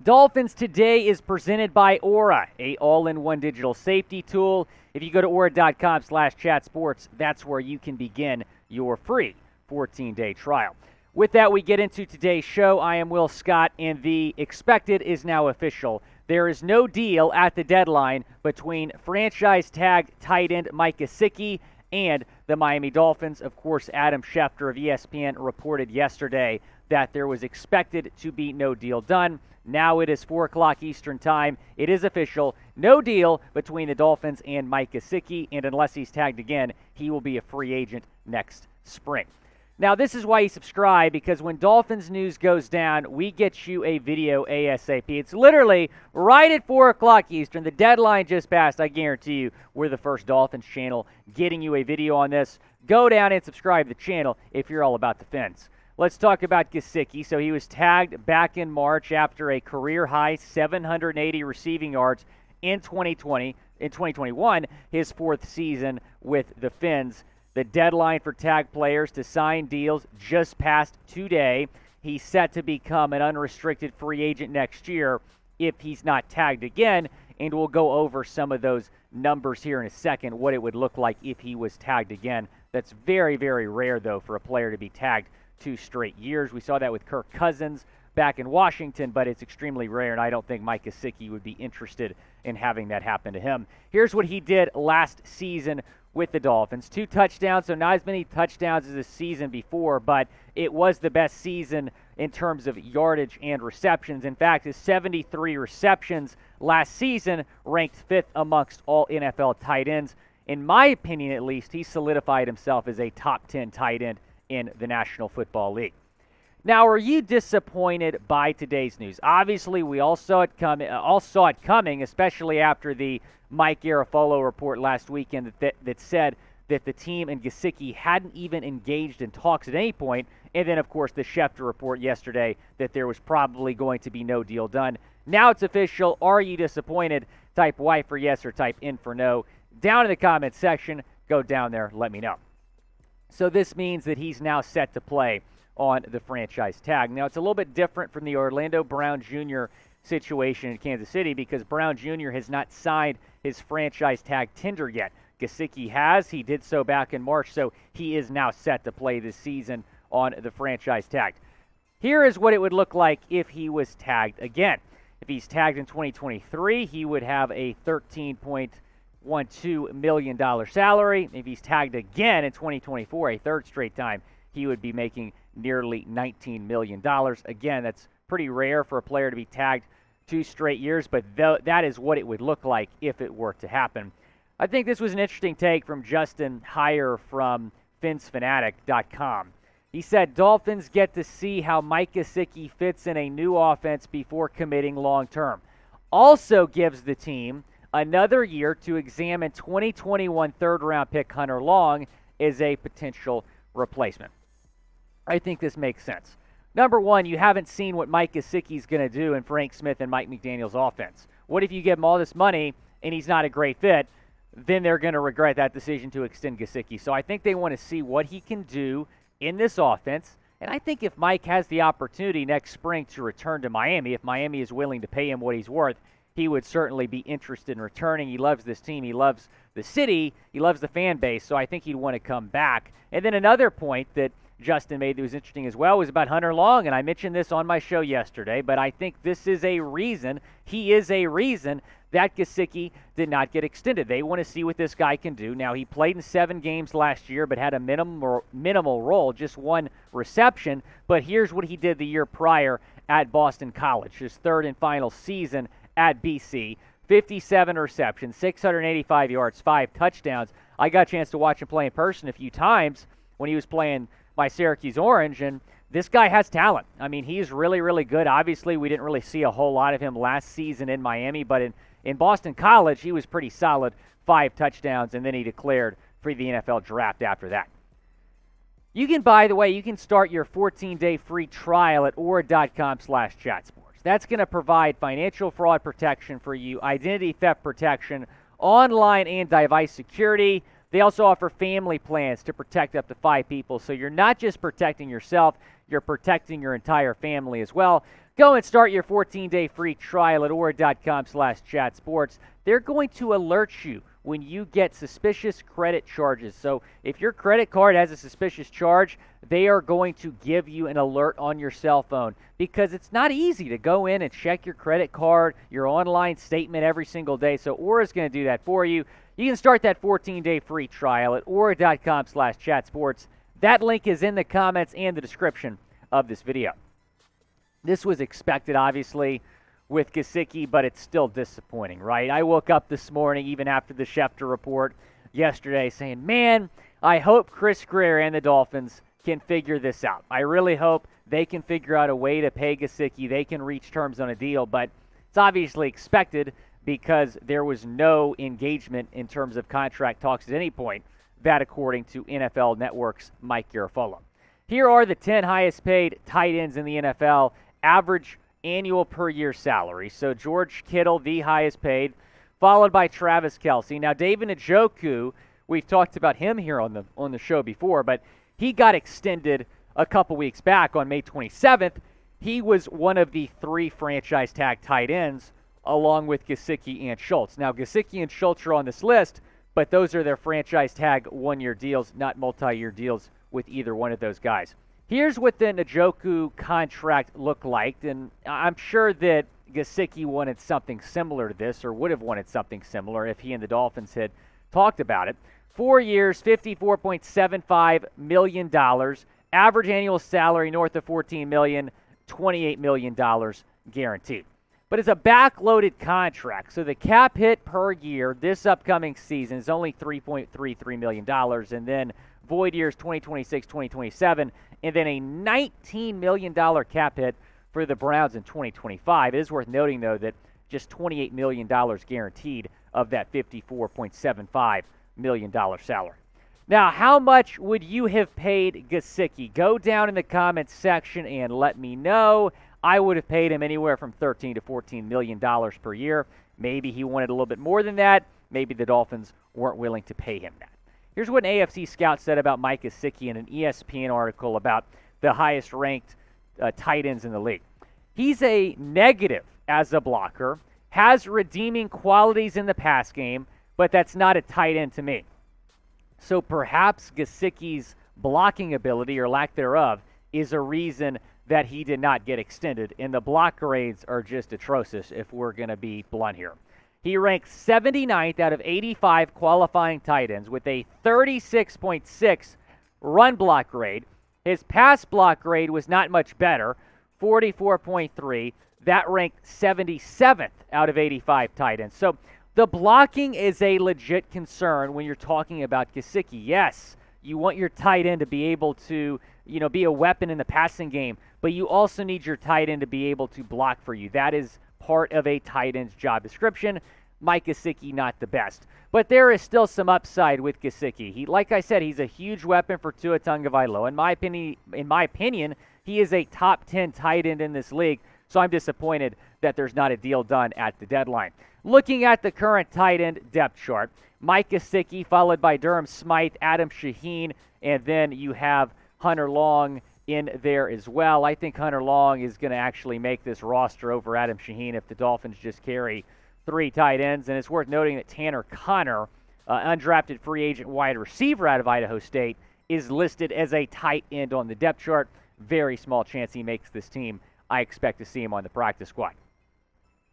Dolphins Today is presented by Aura, a all-in-one digital safety tool. If you go to aura.com/chatsports, that's where you can begin your free 14-day trial. With that, we get into today's show. I am Will Scott, and the expected is now official. There is no deal at the deadline between franchise tag tight end Mike Gesicki and the Miami Dolphins. Of course, Adam Schefter of ESPN reported yesterday that there was expected to be no deal done. Now it is 4 o'clock Eastern time. It is official. No deal between the Dolphins and Mike Gesicki, and unless he's tagged again, he will be a free agent next spring. Now, this is why you subscribe, because when Dolphins news goes down, we get you a video ASAP. It's literally right at 4 o'clock Eastern. The deadline just passed. I guarantee you we're the first Dolphins channel getting you a video on this. Go down and subscribe to the channel if you're all about the Fins. Let's talk about Gesicki. So he was tagged back in March after a career-high 780 receiving yards in 2020. In 2021, his fourth season with the Fins. The deadline for tag players to sign deals just passed today. He's set to become an unrestricted free agent next year if he's not tagged again, and we'll go over some of those numbers here in a second, what it would look like if he was tagged again. That's very, very rare, though, for a player to be tagged 2 straight years. We saw that with Kirk Cousins back in Washington, but it's extremely rare, and I don't think Mike Gesicki would be interested in having that happen to him. Here's what he did last season with the Dolphins. 2 touchdowns, so not as many touchdowns as the season before, but it was the best season in terms of yardage and receptions. In fact, his 73 receptions last season ranked 5th amongst all NFL tight ends. In my opinion, at least, he solidified himself as a top 10 tight end in the National Football League. Now, are you disappointed by today's news? Obviously, we all saw it coming, especially after the Mike Garafolo report last weekend that said that the team and Gesicki hadn't even engaged in talks at any point. And then, of course, the Schefter report yesterday that there was probably going to be no deal done. Now it's official. Are you disappointed? Type Y for yes or type N for no. Down in the comments section, go down there, let me know. So this means that he's now set to play on the franchise tag. Now, it's a little bit different from the Orlando Brown Jr. situation in Kansas City because Brown Jr. has not signed his franchise tag tender yet. Gesicki has. He did so back in March, so he is now set to play this season on the franchise tag. Here is what it would look like if he was tagged again. If he's tagged in 2023, he would have a $13.12 million salary. If he's tagged again in 2024, a third straight time, he would be making nearly $19 million. Again, that's pretty rare for a player to be tagged 2 straight years, but that is what it would look like if it were to happen. I think this was an interesting take from Justin Heyer from FinsFanatic.com. He said, Dolphins get to see how Mike Gesicki fits in a new offense before committing long-term. Also gives the team another year to examine 2021 third-round pick Hunter Long as a potential replacement. I think this makes sense. Number one, you haven't seen what Mike Gesicki is going to do in Frank Smith and Mike McDaniel's offense. What if you give him all this money and he's not a great fit? Then they're going to regret that decision to extend Gesicki. So I think they want to see what he can do in this offense. And I think if Mike has the opportunity next spring to return to Miami, if Miami is willing to pay him what he's worth, he would certainly be interested in returning. He loves this team. He loves the city. He loves the fan base. So I think he'd want to come back. And then another point that Justin made that was interesting as well was about Hunter Long, and I mentioned this on my show yesterday, but I think this is a reason, he is a reason that Gesicki did not get extended. They want to see what this guy can do. Now, he played in 7 games last year, but had a minimal role, just 1 reception, but here's what he did the year prior at Boston College, his 3rd and final season at BC. 57 receptions, 685 yards, 5 touchdowns. I got a chance to watch him play in person a few times when he was playing by Syracuse Orange, and this guy has talent. I mean, he's really, really good. Obviously, we didn't really see a whole lot of him last season in Miami, but in Boston College, he was pretty solid, 5 touchdowns, and then he declared for the NFL draft after that. You can, by the way, you can start your 14-day free trial at aura.com/chatsports. That's going to provide financial fraud protection for you, identity theft protection, online and device security. They also offer family plans to protect up to 5 people. So you're not just protecting yourself, you're protecting your entire family as well. Go and start your 14-day free trial at aura.com/chatsports. They're going to alert you when you get suspicious credit charges. So if your credit card has a suspicious charge, they are going to give you an alert on your cell phone, because it's not easy to go in and check your credit card, your online statement every single day. So Aura is going to do that for you. You can start that 14-day free trial at aura.com/chatsports. That link is in the comments and the description of this video. This was expected, obviously, with Gesicki, but it's still disappointing, right? I woke up this morning, even after the Schefter report yesterday, saying, man, I hope Chris Greer and the Dolphins can figure this out. I really hope they can figure out a way to pay Gesicki. They can reach terms on a deal, but it's obviously expected because there was no engagement in terms of contract talks at any point, that according to NFL Network's Mike Garafolo. Here are the 10 highest paid tight ends in the NFL, average annual per year salary. So George Kittle, the highest paid, followed by Travis Kelce. Now David Njoku, we've talked about him here on the show before, but he got extended a couple weeks back on May 27th. He was one of the 3 franchise tag tight ends, along with Gesicki and Schultz. Now Gesicki and Schultz are on this list, but those are their franchise tag one-year deals, not multi-year deals with either one of those guys. Here's what the Njoku contract looked like, and I'm sure that Gesicki wanted something similar to this, or would have wanted something similar if he and the Dolphins had talked about it. 4 years, $54.75 million, average annual salary north of $14 million, $28 million guaranteed. But it's a backloaded contract, so the cap hit per year this upcoming season is only $3.33 million, and then void years 2026, 2027, and then a $19 million cap hit for the Browns in 2025. It is worth noting, though, that just $28 million guaranteed of that $54.75 million salary. Now, how much would you have paid Gesicki? Go down in the comments section and let me know. I would have paid him anywhere from $13 to $14 million per year. Maybe he wanted a little bit more than that. Maybe the Dolphins weren't willing to pay him that. Here's what an AFC scout said about Mike Gesicki in an ESPN article about the highest-ranked tight ends in the league. He's a negative as a blocker, has redeeming qualities in the pass game, but that's not a tight end to me. So perhaps Gesicki's blocking ability, or lack thereof, is a reason that he did not get extended, and the block grades are just atrocious if we're going to be blunt here. He ranked 79th out of 85 qualifying tight ends with a 36.6 run block grade. His pass block grade was not much better, 44.3. That ranked 77th out of 85 tight ends. So the blocking is a legit concern when you're talking about Gesicki. Yes, you want your tight end to be able to, be a weapon in the passing game, but you also need your tight end to be able to block for you. That is part of a tight end's job description. Mike Gesicki, not the best. But there is still some upside with Gesicki. Like I said, he's a huge weapon for Tua Tagovailoa. In my opinion, he is a top 10 tight end in this league, so I'm disappointed that there's not a deal done at the deadline. Looking at the current tight end depth chart, Mike Gesicki, followed by Durham Smythe, Adam Shaheen, and then you have Hunter Long in there as well. I think Hunter Long is going to actually make this roster over Adam Shaheen if the Dolphins just carry 3 tight ends. And it's worth noting that Tanner Connor, undrafted free agent wide receiver out of Idaho State, is listed as a tight end on the depth chart. Very small chance he makes this team. I expect to see him on the practice squad.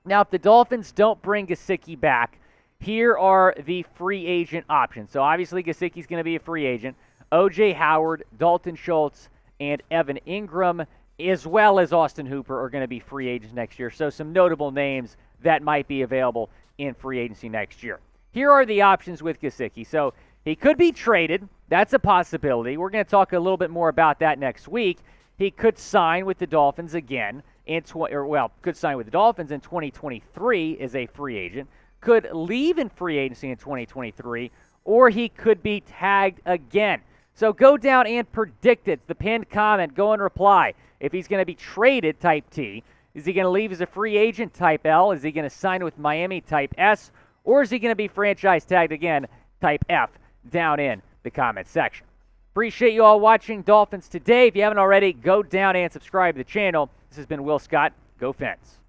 Now, if the Dolphins don't bring Gesicki back, here are the free agent options. So obviously Gesicki's going to be a free agent. O.J. Howard, Dalton Schultz, and Evan Ingram, as well as Austin Hooper, are going to be free agents next year. So some notable names that might be available in free agency next year. Here are the options with Gesicki. So he could be traded. That's a possibility. We're going to talk a little bit more about that next week. He could sign with the Dolphins again, could sign with the Dolphins in 2023 as a free agent, could leave in free agency in 2023, or he could be tagged again. So go down and predict it. The pinned comment, go and reply. If he's going to be traded, type T. Is he going to leave as a free agent, type L? Is he going to sign with Miami, type S? Or is he going to be franchise tagged again, type F, down in the comment section. Appreciate you all watching Dolphins Today. If you haven't already, go down and subscribe to the channel. This has been Will Scott. Go Fence.